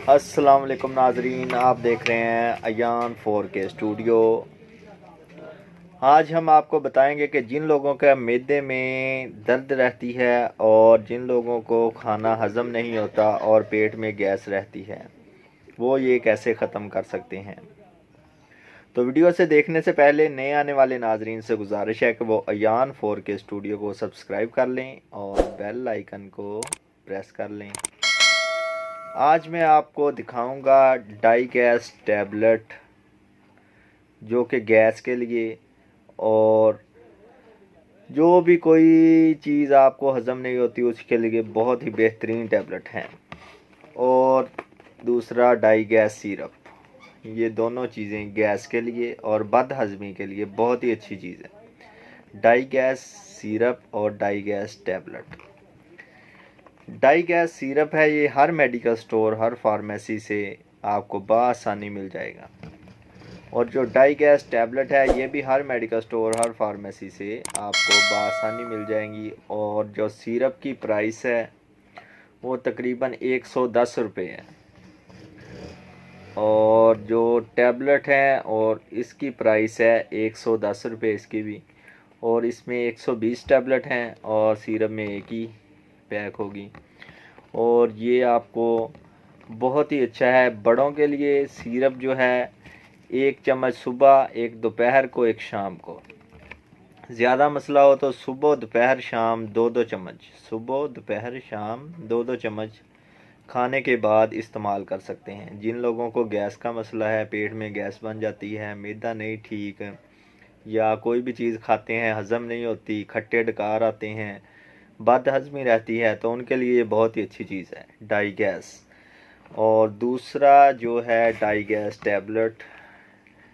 अस्सलाम वालेकुम नाजरीन, आप देख रहे हैं अयान 4K स्टूडियो। आज हम आपको बताएंगे कि जिन लोगों के मैदे में दर्द रहती है और जिन लोगों को खाना हज़म नहीं होता और पेट में गैस रहती है, वो ये कैसे ख़त्म कर सकते हैं। तो वीडियो से देखने से पहले नए आने वाले नाजरीन से गुजारिश है कि वो अयान 4K स्टूडियो को सब्सक्राइब कर लें और बेल आइकन को प्रेस कर लें। आज मैं आपको दिखाऊंगा डाई गैस टैबलेट, जो कि गैस के लिए और जो भी कोई चीज़ आपको हज़म नहीं होती उसके लिए बहुत ही बेहतरीन टैबलेट हैं। और दूसरा डाई गैस सिरप, ये दोनों चीज़ें गैस के लिए और बदहज़मी के लिए बहुत ही अच्छी चीज़ है। डाई गैस सिरप और डाई गैस टैबलेट। डाई गैस सिरप है, ये हर मेडिकल स्टोर, हर फार्मेसी से आपको बआसानी मिल जाएगा। और जो डाई गैस टैबलेट है, ये भी हर मेडिकल स्टोर, हर फार्मेसी से आपको बआसानी मिल जाएंगी। और जो सिरप की प्राइस है वो तकरीबन 110 रुपये है, और जो टैबलेट है और इसकी प्राइस है 110 रुपये इसकी भी। और इसमें 120 टैबलेट हैं और सिरप में एक ही पैक होगी। और ये आपको बहुत ही अच्छा है बड़ों के लिए। सिरप जो है, 1 चम्मच सुबह, एक दोपहर को, एक शाम को। ज़्यादा मसला हो तो सुबह दोपहर शाम 2-2 चम्मच, सुबह दोपहर शाम 2-2 चम्मच खाने के बाद इस्तेमाल कर सकते हैं। जिन लोगों को गैस का मसला है, पेट में गैस बन जाती है, मैदा नहीं ठीक, या कोई भी चीज़ खाते हैं हज़म नहीं होती, खट्टे डकार आते हैं, बदहज़मी रहती है, तो उनके लिए ये बहुत ही अच्छी चीज़ है डाई गैस। और दूसरा जो है डाई गैस टैबलेट,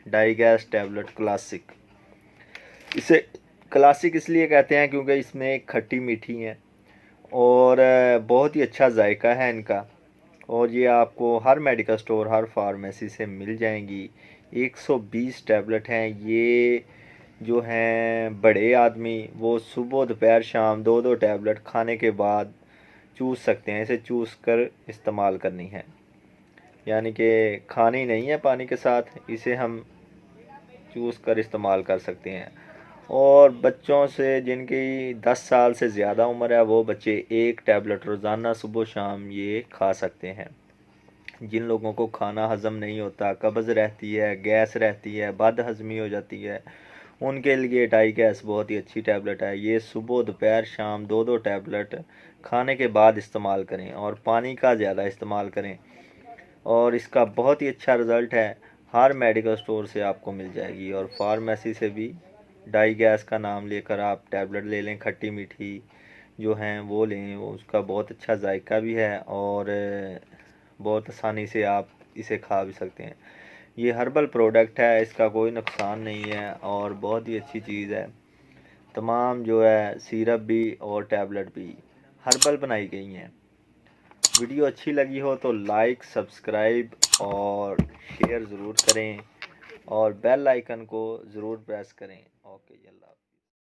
डाई गैस टैबलेट क्लासिक। इसे क्लासिक इसलिए कहते हैं क्योंकि इसमें खट्टी मीठी है और बहुत ही अच्छा जायका है इनका। और ये आपको हर मेडिकल स्टोर, हर फार्मेसी से मिल जाएंगी। 120 टैबलेट हैं ये। जो हैं बड़े आदमी, वो सुबह दोपहर शाम 2-2 टैबलेट खाने के बाद चूस सकते हैं। इसे चूस कर इस्तेमाल करनी है, यानी कि खानी नहीं है पानी के साथ, इसे हम चूस कर इस्तेमाल कर सकते हैं। और बच्चों से जिनकी 10 साल से ज़्यादा उम्र है, वो बच्चे एक टैबलेट रोज़ाना सुबह शाम ये खा सकते हैं। जिन लोगों को खाना हज़म नहीं होता, कब्ज़ रहती है, गैस रहती है, बदहज़मी हो जाती है, उनके लिए डाई गैस बहुत ही अच्छी टैबलेट है। ये सुबह दोपहर शाम 2-2 टैबलेट खाने के बाद इस्तेमाल करें और पानी का ज़्यादा इस्तेमाल करें, और इसका बहुत ही अच्छा रिज़ल्ट है। हर मेडिकल स्टोर से आपको मिल जाएगी और फार्मेसी से भी। डाई गैस का नाम लेकर आप टैबलेट ले लें, खट्टी मीठी जो हैं वो लें, वो उसका बहुत अच्छा जायका भी है और बहुत आसानी से आप इसे खा भी सकते हैं। ये हर्बल प्रोडक्ट है, इसका कोई नुकसान नहीं है और बहुत ही अच्छी चीज़ है। तमाम जो है सिरप भी और टैबलेट भी हर्बल बनाई गई हैं। वीडियो अच्छी लगी हो तो लाइक, सब्सक्राइब और शेयर ज़रूर करें और बेल आइकन को ज़रूर प्रेस करें। ओके, अल्लाह।